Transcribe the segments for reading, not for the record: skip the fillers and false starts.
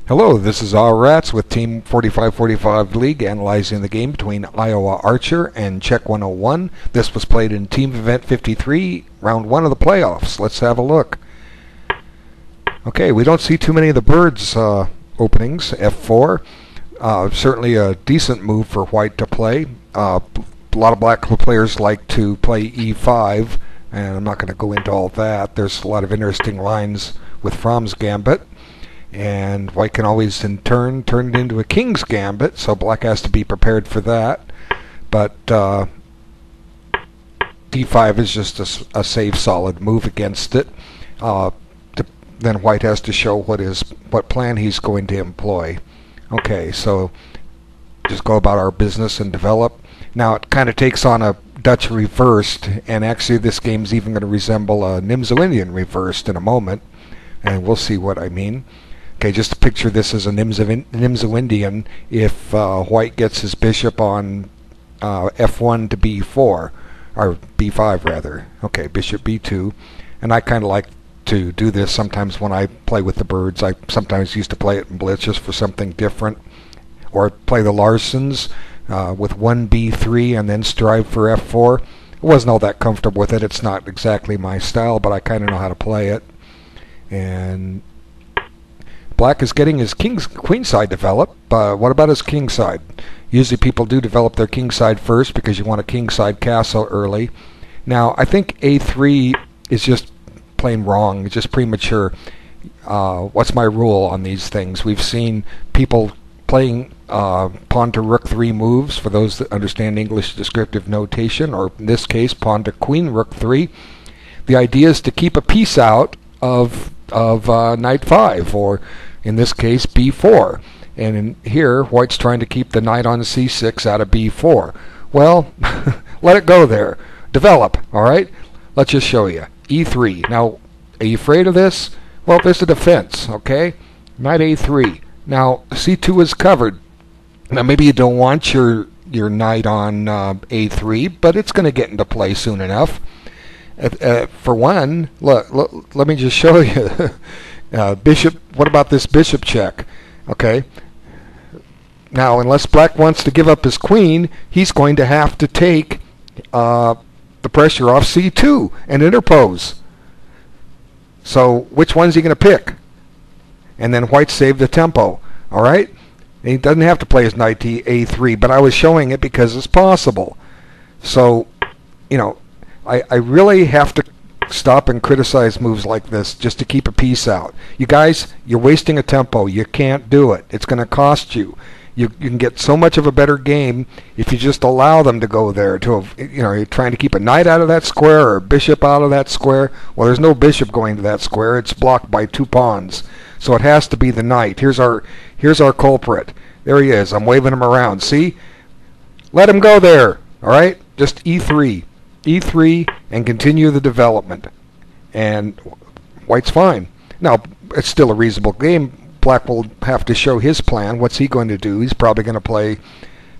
Hello, this is All Rats with Team 4545 League analyzing the game between Iowa Archer and Czech 101. This was played in Team Event 53, round 1 of the playoffs. Let's have a look. Okay, we don't see too many of the birds openings. F4, certainly a decent move for white to play. A lot of black players like to play E5, and I'm not going to go into all that. There's a lot of interesting lines with Fromm's gambit. And white can always in turn turn it into a king's gambit, so black has to be prepared for that. But d5 is just a safe, solid move against it. Then white has to show what plan he's going to employ. Okay, so just go about our business and develop. Now it kind of takes on a Dutch reversed, and actually this game's even going to resemble a Nimzo-Indian reversed in a moment, and we'll see what I mean. Okay, just to picture this as a Nimzo-Indian if white gets his bishop on f1 to b4, or b5 rather. Okay, bishop b2. And I kind of like to do this sometimes when I play with the birds. I sometimes used to play it in blitz just for something different. Or play the Larsons with 1b3 and then strive for f4. I wasn't all that comfortable with it. It's not exactly my style, but I kind of know how to play it. And black is getting his queen side developed. What about his king side? Usually people do develop their king side first because you want a king side castle early. Now I think a3 is just plain wrong. It's just premature. What's my rule on these things? We've seen people playing pawn to rook 3 moves, for those that understand English descriptive notation, or in this case pawn to queen rook 3. The idea is to keep a piece out of knight 5, or in this case b4, and in here white's trying to keep the knight on c6 out of b4. Well, let it go there. Develop. Alright, let's just show you. e3. Now, are you afraid of this? Well, there's a defense. Okay, knight a3. Now c2 is covered. Now maybe you don't want your knight on a3, but it's going to get into play soon enough. For one, look, let me just show you. Bishop. What about this bishop check? Okay. Now, unless black wants to give up his queen, he's going to have to take the pressure off c2 and interpose. So, which one's he going to pick? And then white saved the tempo. All right. And he doesn't have to play his knight to a3, but I was showing it because it's possible. So, you know, I really have to stop and criticize moves like this just to keep a piece out. You guys, you're wasting a tempo. You can't do it. It's going to cost you. You can get so much of a better game if you just allow them to go there. You're trying to keep a knight out of that square or a bishop out of that square. Well, there's no bishop going to that square. It's blocked by 2 pawns. So it has to be the knight. Here's our culprit. There he is. I'm waving him around. See? Let him go there. All right? Just e3. e3 and continue the development, and white's fine. Now it's still a reasonable game. Black will have to show his plan. What's he going to do? He's probably going to play,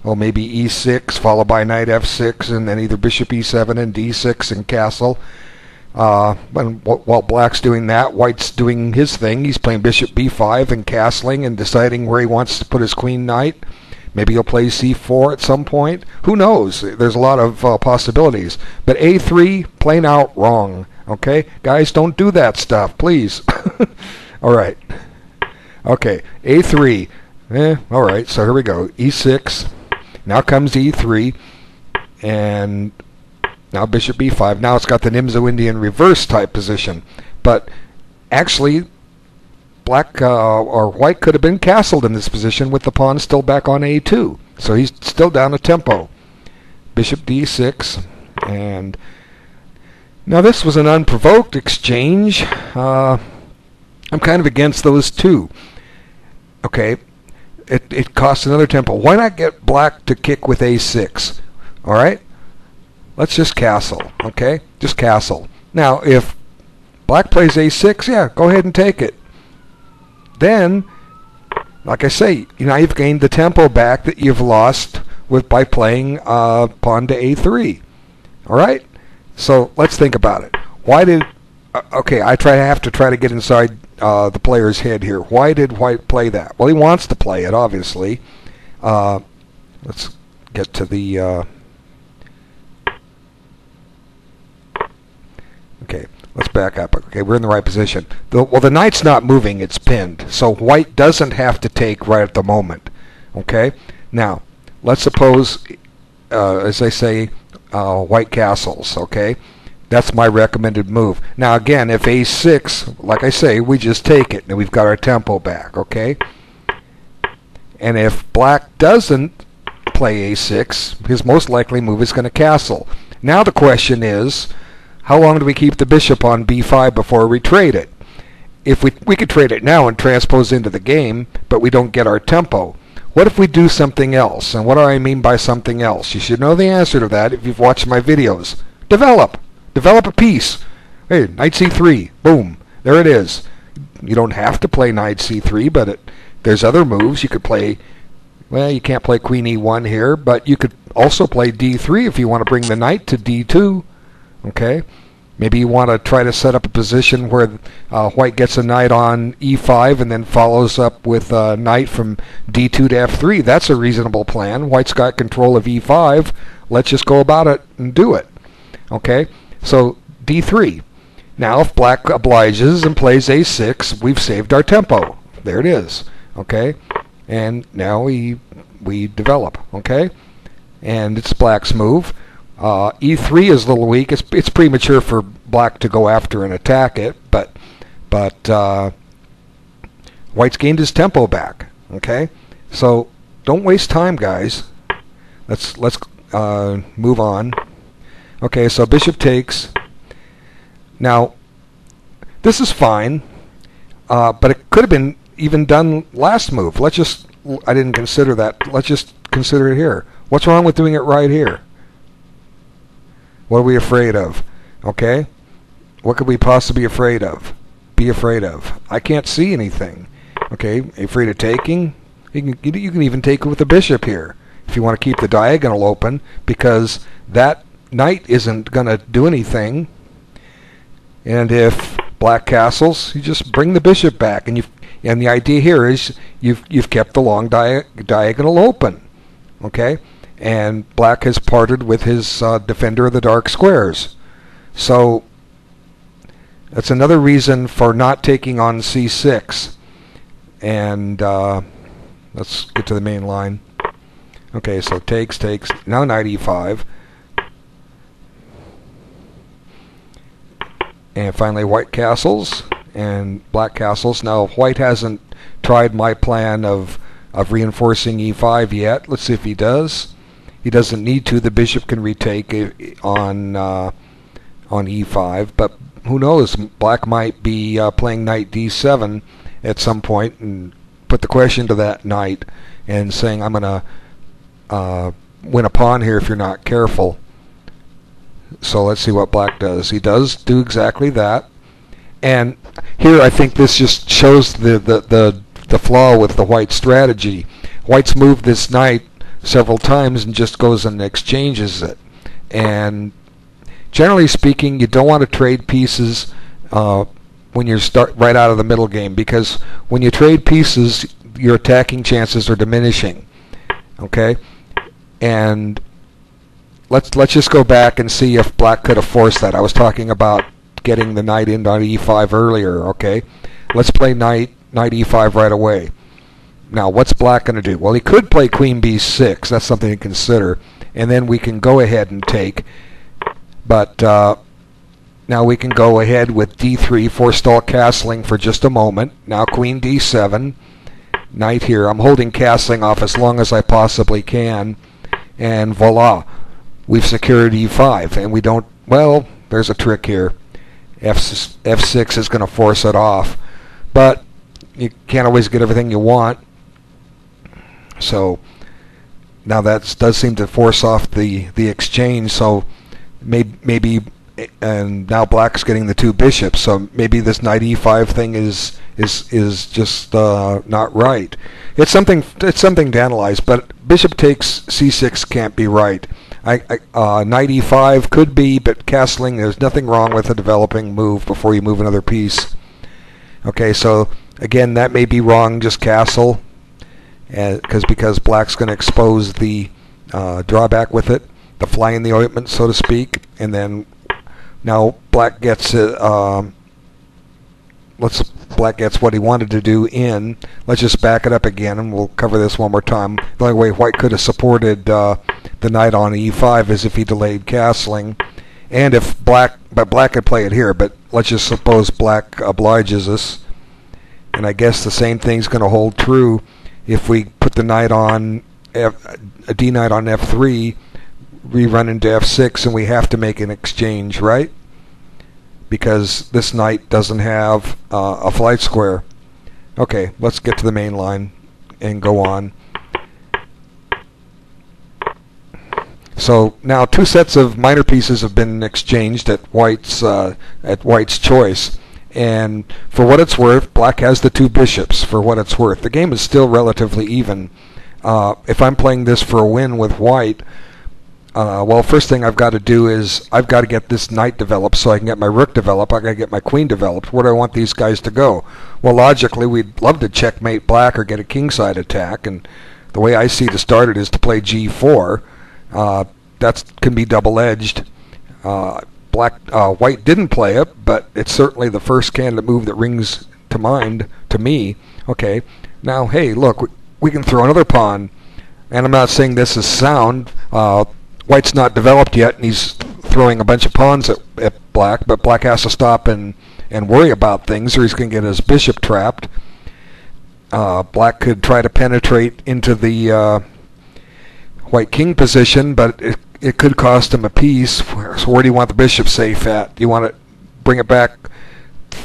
well, maybe e6 followed by knight f6 and then either bishop e7 and d6 and castle. While black's doing that, white's doing his thing. He's playing bishop b5 and castling and deciding where he wants to put his queen knight. Maybe he'll play c4 at some point. Who knows? There's a lot of possibilities. But a3, plain out wrong. Okay? Guys, don't do that stuff, please. All right. Okay, a3. All right, so here we go. e6. Now comes e3. And now bishop b5. Now it's got the Nimzo-Indian reverse type position. But actually, black or white could have been castled in this position with the pawn still back on a2. So he's still down a tempo. Bishop d6. And now this was an unprovoked exchange. I'm kind of against those two. Okay, it costs another tempo. Why not get black to kick with a6? All right, let's just castle. Okay, just castle. Now if black plays a6, yeah, go ahead and take it. Then, like I say, now you've gained the tempo back that you've lost by playing pawn to a3. All right? So let's think about it. Why did... okay, I have to try to get inside the player's head here. Why did white play that? Well, he wants to play it, obviously. Let's get to the... okay, let's back up. Okay, we're in the right position. Well, the knight's not moving, it's pinned. So white doesn't have to take right at the moment. Okay? Now, let's suppose, as they say, white castles. Okay? That's my recommended move. Now, again, if a6, like I say, we just take it, and we've got our tempo back. Okay? And if black doesn't play a6, his most likely move is going to castle. Now the question is, how long do we keep the bishop on b5 before we trade it? If we could trade it now and transpose into the game, but we don't get our tempo. What if we do something else? And what do I mean by something else? You should know the answer to that if you've watched my videos. Develop a piece. Hey, knight c3. Boom. There it is. You don't have to play knight c3, but there's other moves. You could play, well, you can't play queen e1 here, but you could also play d3 if you want to bring the knight to d2. Okay, maybe you want to try to set up a position where white gets a knight on e5 and then follows up with a knight from d2 to f3. That's a reasonable plan. White's got control of e5. Let's just go about it and do it. Okay, so d3. Now if black obliges and plays a6, we've saved our tempo. There it is. Okay, and now we develop. Okay, and it's black's move. E3 is a little weak. It's premature for black to go after and attack it, but white's gained his tempo back. Okay, so don't waste time, guys. Let's move on. Okay, so bishop takes. Now this is fine, but it could have been even done last move. I didn't consider that. Let's just consider it here. What's wrong with doing it right here? What are we afraid of? Okay? What could we possibly be afraid of? I can't see anything. Okay? Afraid of taking? You can even take it with the bishop here if you want to keep the diagonal open, because that knight isn't going to do anything. And if black castles, you just bring the bishop back, and the idea here is you've kept the long diagonal open. Okay? And black has parted with his defender of the dark squares. So that's another reason for not taking on c6. And let's get to the main line. Okay, so takes, now knight e5. And finally white castles and black castles. Now white hasn't tried my plan of reinforcing e5 yet. Let's see if he does. He doesn't need to. The bishop can retake on e5, but who knows? Black might be playing knight d7 at some point and put the question to that knight and saying, I'm going to win a pawn here if you're not careful. So let's see what black does. He does do exactly that. And here I think this just shows the flaw with the white strategy. White's moved this knight several times and just goes and exchanges it. And generally speaking, you don't want to trade pieces when you start right out of the middle game, because when you trade pieces, your attacking chances are diminishing. Okay, and let's just go back and see if black could have forced that. I was talking about getting the knight into e5 earlier. Okay, let's play knight e5 right away. Now, what's black going to do? Well, he could play queen b6. That's something to consider. And then we can go ahead and take. But now we can go ahead with d3, forestall castling for just a moment. Now queen d7, knight here. I'm holding castling off as long as I possibly can. And voila, we've secured e5. And we don't, well, there's a trick here. F6 is going to force it off. But you can't always get everything you want. So now that does seem to force off the exchange. So maybe and now black's getting the two bishops. So maybe this knight e5 thing is just not right. It's something to analyze. But bishop takes c6 can't be right. Knight e5 could be, but castling, there's nothing wrong with a developing move before you move another piece. Okay, so again, that may be wrong, just castle, because black's going to expose the drawback with it, the fly in the ointment, so to speak, and then now black gets it. Black gets what he wanted to do in. Let's just back it up again, and we'll cover this one more time. The only way white could have supported the knight on e5 is if he delayed castling, and if black could play it here. But let's just suppose black obliges us, and I guess the same thing's going to hold true if we put the knight on a d knight on f3, we run into f6, and we have to make an exchange, right? Because this knight doesn't have a flight square. Okay, let's get to the main line and go on. So now two sets of minor pieces have been exchanged at white's choice, and for what it's worth, black has the two bishops. For what it's worth, the game is still relatively even. If I'm playing this for a win with white, well, first thing I've got to do is I've got to get this knight developed so I can get my rook developed. I've got to get my queen developed. Where do I want these guys to go? Well, logically, we'd love to checkmate black or get a kingside attack, and the way I see to start it is to play g4. That can be double-edged. White didn't play it, but it's certainly the first candidate move that rings to mind to me. Okay, now, hey, look, we can throw another pawn, and I'm not saying this is sound. White's not developed yet, and he's throwing a bunch of pawns at black, but black has to stop and worry about things, or he's going to get his bishop trapped. Black could try to penetrate into the white king position, but it could cost him a piece. So where do you want the bishop safe at? Do you want to bring it back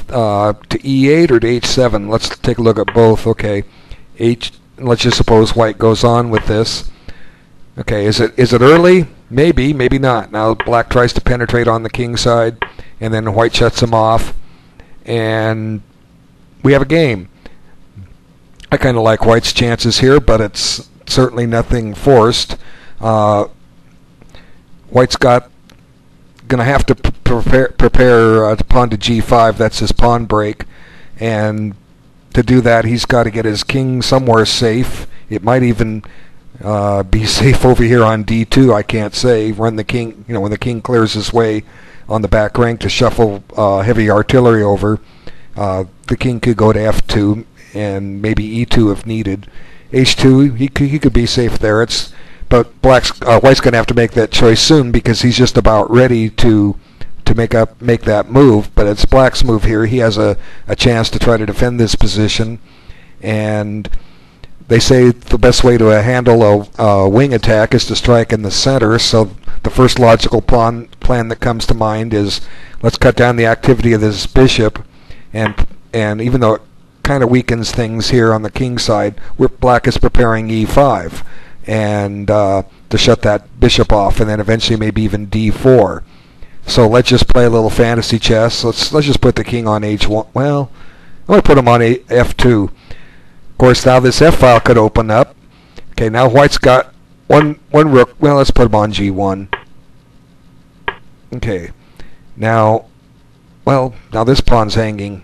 to e8 or to h7? Let's take a look at both. Okay, let's just suppose white goes on with this. Okay, is it early? Maybe, maybe not. Now black tries to penetrate on the king side, and then white shuts him off, and we have a game. I kind of like white's chances here, but it's certainly nothing forced. White's going to have to prepare the pawn to g5. That's his pawn break, and to do that, he's got to get his king somewhere safe. It might even be safe over here on d2. I can't say. Run the king, when the king clears his way on the back rank to shuffle heavy artillery over, the king could go to f2 and maybe e2 if needed. h2, he could be safe there. But white's going to have to make that choice soon, because he's just about ready to make that move. But it's black's move here. He has a chance to try to defend this position, and they say the best way to handle a wing attack is to strike in the center. So the first logical plan that comes to mind is, let's cut down the activity of this bishop, and even though it kind of weakens things here on the king side, black is preparing e5 and to shut that bishop off, and then eventually maybe even d4. So let's just play a little fantasy chess. Let's just put the king on h1. Well, I'm going to put him on f2. Of course, now this f file could open up. Okay, now white's got one rook. Well, let's put him on g1. Okay, now this pawn's hanging.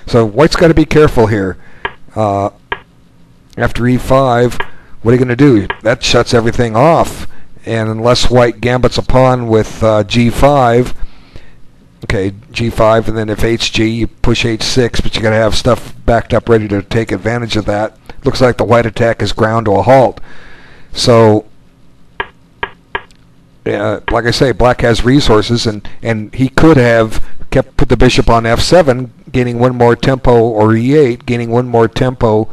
So white's got to be careful here. After e5, what are you going to do? That shuts everything off. And unless white gambits a pawn with g5, okay, g5, and then if hg, you push h6, but you got to have stuff backed up ready to take advantage of that. Looks like the white attack is ground to a halt. So, like I say, black has resources, and he could have put the bishop on f7, gaining one more tempo, or e8, gaining one more tempo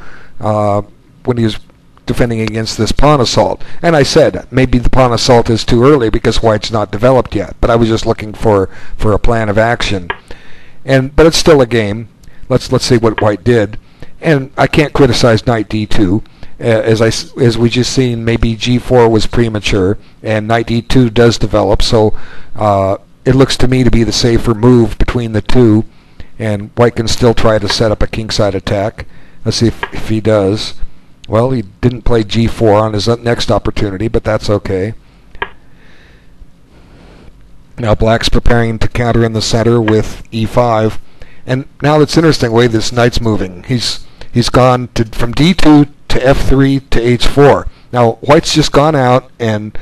when he was defending against this pawn assault. And I said maybe the pawn assault is too early because white's not developed yet, but I was just looking for a plan of action. But it's still a game. Let's see what white did. And I can't criticize knight d2. As we just seen, maybe g4 was premature, and knight d2 does develop, so it looks to me to be the safer move between the two, and white can still try to set up a kingside attack. Let's see if he does. Well, he didn't play g4 on his next opportunity, but that's okay. Now black's preparing to counter in the center with e5, And now it's interesting the way this knight's moving. He's gone from D2 to F3 to H4. Now white's just gone out and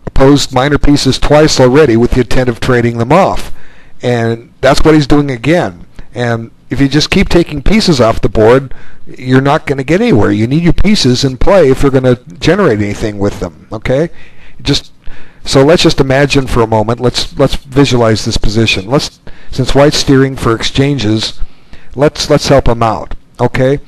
opposed minor pieces twice already with the intent of trading them off. And that's what he's doing again. And if you just keep taking pieces off the board, you're not going to get anywhere. You need your pieces in play if you're going to generate anything with them. Okay? So let's just imagine for a moment. Let's visualize this position. Since white's steering for exchanges, let's help him out. Okay?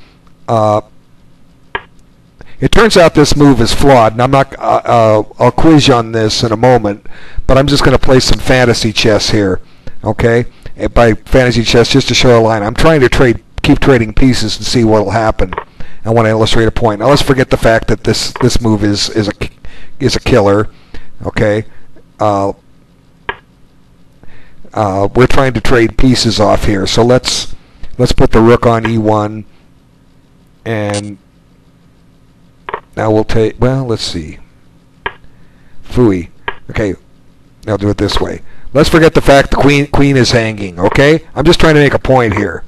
It turns out this move is flawed, and I'll quiz you on this in a moment, but I'm just going to play some fantasy chess here. Okay? And by fantasy chess, just to show a line, I'm trying to keep trading pieces and see what will happen. I want to illustrate a point. Now let's forget the fact that this move is a killer. Okay, we're trying to trade pieces off here. So let's put the rook on E1, and now we'll take. Well, let's see. Phooey. Okay, I'll do it this way. Let's forget the fact the queen is hanging. Okay, I'm just trying to make a point here.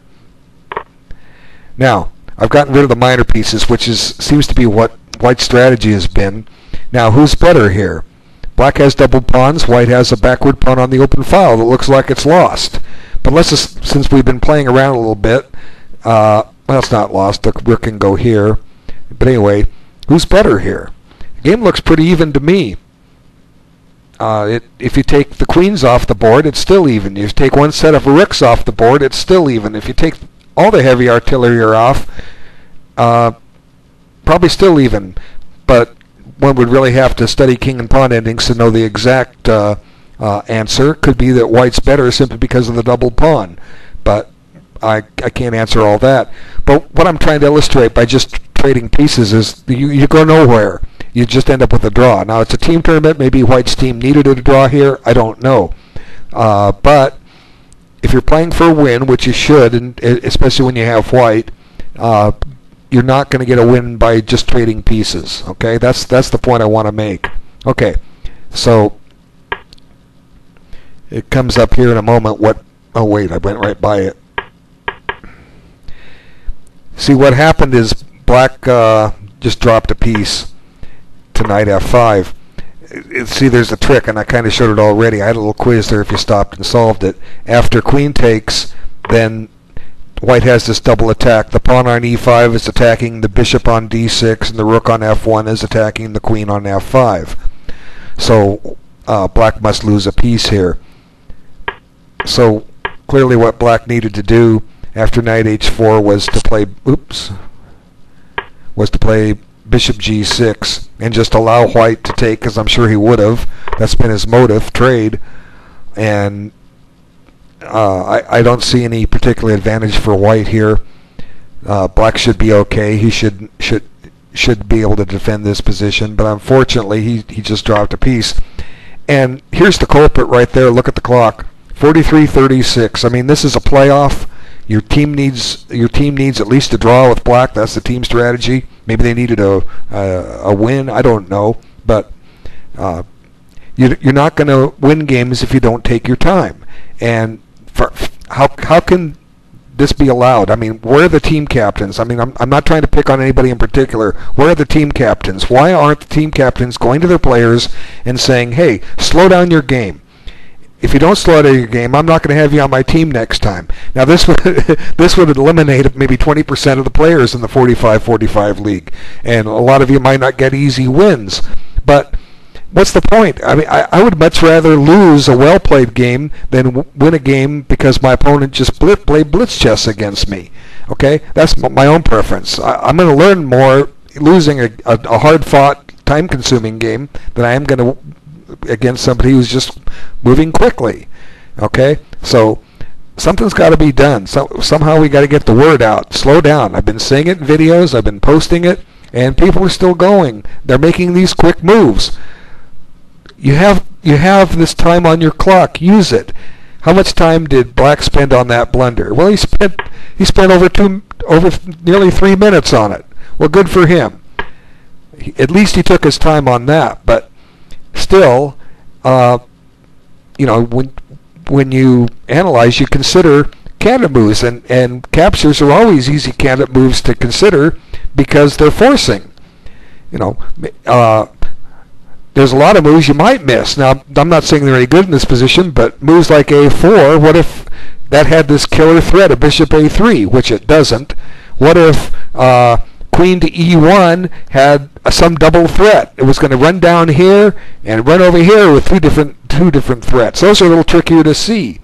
Now I've gotten rid of the minor pieces, which seems to be what white's strategy has been. Now who's better here? Black has double pawns. White has a backward pawn on the open file that looks like it's lost. But since we've been playing around a little bit, well, it's not lost. The rook can go here. But anyway, who's better here? The game looks pretty even to me. If you take the queens off the board, it's still even. If you take one set of rooks off the board, it's still even. If you take all the heavy artillery off, probably still even. But one would really have to study king and pawn endings to know the exact answer. Could be that white's better simply because of the double pawn. But I can't answer all that. But what I'm trying to illustrate by just trading pieces is you go nowhere. You just end up with a draw. Now, it's a team tournament. Maybe white's team needed a draw here. I don't know. But if you're playing for a win, which you should, and especially when you have white, you're not going to get a win by just trading pieces. Okay, that's the point I want to make. Okay, so it comes up here in a moment. Oh wait, I went right by it. See, what happened is black just dropped a piece to knight f5. See, there's a trick, and I kind of showed it already. I had a little quiz there if you stopped and solved it. After queen takes, then white has this double attack. The pawn on e5 is attacking the bishop on d6, and the rook on f1 is attacking the queen on f5. So black must lose a piece here. So clearly what black needed to do after knight h4 was to play bishop g6 and just allow white to take, because I'm sure he would have. That's been his motive, trade. And I don't see any particular advantage for white here. Black should be okay. He should be able to defend this position, but unfortunately he just dropped a piece. And here's the culprit right there. Look at the clock. 43-36. I mean, this is a playoff. Your team needs at least a draw with black. That's the team strategy. Maybe they needed a win. I don't know, but you're not going to win games if you don't take your time. And how can this be allowed? I mean, where are the team captains? I mean, I'm not trying to pick on anybody in particular. Where are the team captains? Why aren't the team captains going to their players and saying, "Hey, slow down your game. If you don't slow down your game, I'm not going to have you on my team next time." Now, this would eliminate maybe 20% of the players in the 45-45 league, and a lot of you might not get easy wins. But what's the point? I mean, I would much rather lose a well-played game than win a game because my opponent just played blitz chess against me. Okay, that's my own preference. I'm going to learn more losing a hard-fought, time-consuming game than I am going to against somebody who's just moving quickly. Okay, so something's got to be done. Somehow we got to get the word out. Slow down. I've been saying it in videos. I've been posting it, and people are still going. They're making these quick moves. You have this time on your clock. Use it. How much time did black spend on that blunder? Well, he spent over nearly 3 minutes on it. Well, good for him. At least he took his time on that. But still, when you analyze, you consider candidate moves, and captures are always easy candidate moves to consider because they're forcing. You know, there's a lot of moves you might miss. Now, I'm not saying they're any good in this position, but moves like A4, what if that had this killer threat of bishop A3, which it doesn't? What if queen to E1 had some double threat? It was going to run down here and run over here with two different threats. Those are a little trickier to see,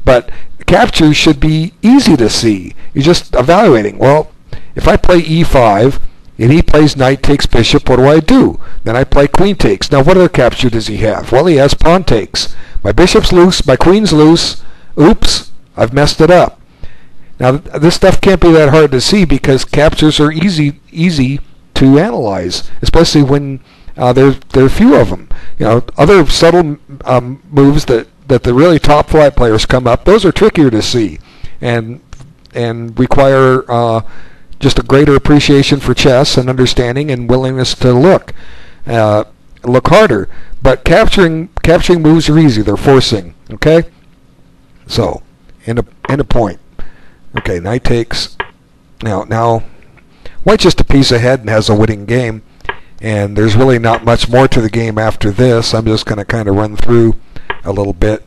but captures should be easy to see. You're just evaluating. Well, if I play E5 and he plays knight takes bishop, what do I do? Then I play queen takes. Now, what other capture does he have? Well, he has pawn takes. My bishop's loose, my queen's loose. Oops, I've messed it up. Now, this stuff can't be that hard to see because captures are easy to analyze, especially when there are few of them. You know, other subtle moves that the really top flight players come up, those are trickier to see, and require just a greater appreciation for chess and understanding and willingness to look harder. But capturing moves are easy. They're forcing. Okay, so end a point. Okay, knight takes. Now, white's just a piece ahead and has a winning game, and there's really not much more to the game after this. I'm just going to kind of run through a little bit.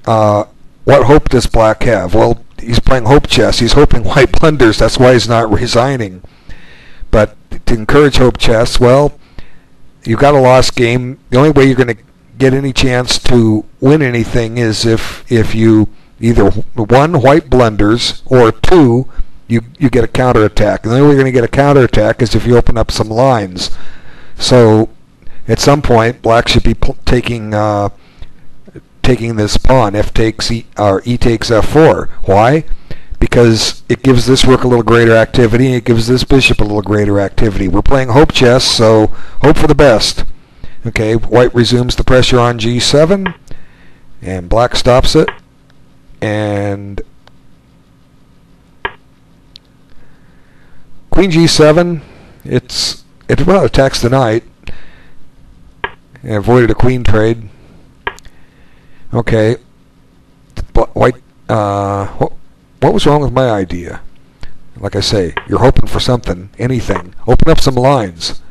What hope does black have? Well, he's playing hope chess. He's hoping white blunders. That's why he's not resigning. But to encourage hope chess, well, you've got a lost game. The only way you're going to get any chance to win anything is if you either one, white blunders, or two, you get a counterattack. And the only way you're going to get a counterattack is if you open up some lines. So at some point, black should be taking this pawn, f takes e takes f4. Why? Because it gives this rook a little greater activity, and it gives this bishop a little greater activity. We're playing hope chess, so hope for the best. Okay, white resumes the pressure on g7, and black stops it, and queen g7. It attacks the knight and avoided a queen trade. Okay, white. What was wrong with my idea? Like I say, you're hoping for something, anything. Open up some lines.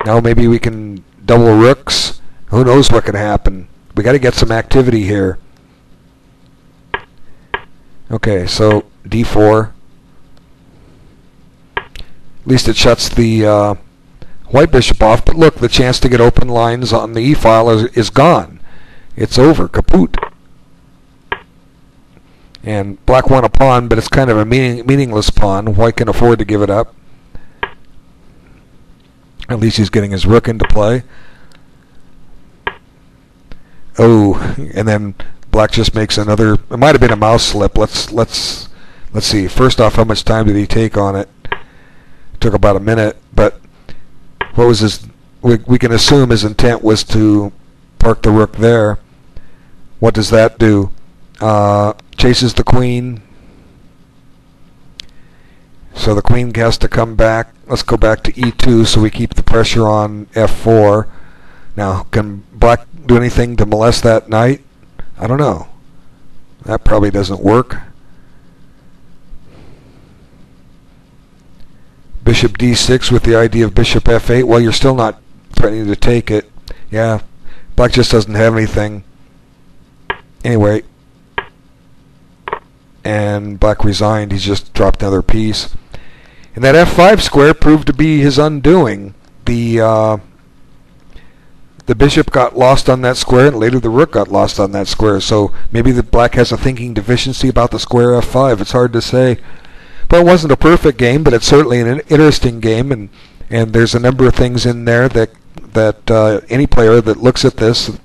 Now maybe we can double rooks. Who knows what can happen? We got to get some activity here. Okay, so d4. At least it shuts the white bishop off. But look, the chance to get open lines on the e file is gone. It's over, kaput. And black won a pawn, but it's kind of a meaningless pawn. White can afford to give it up. At least he's getting his rook into play. Oh, and then black just makes another. It might have been a mouse slip. Let's see. First off, how much time did he take on it? It took about a minute. But what was his? We can assume his intent was to park the rook there. What does that do? Chases the queen. So the queen has to come back. Let's go back to e2 so we keep the pressure on f4. Now, can black do anything to molest that knight? I don't know. That probably doesn't work. Bishop d6 with the idea of bishop f8. Well, you're still not threatening to take it. Yeah, black just doesn't have anything. Anyway, and black resigned. He's just dropped another piece. And that f5 square proved to be his undoing. The bishop got lost on that square, and later the rook got lost on that square. So maybe the black has a thinking deficiency about the square f5. It's hard to say. But it wasn't a perfect game, but it's certainly an interesting game, and there's a number of things in there that any player that looks at this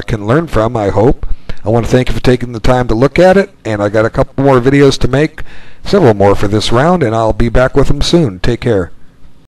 can learn from, I hope. I want to thank you for taking the time to look at it, and I got a couple more videos to make, several more for this round, and I'll be back with them soon. Take care.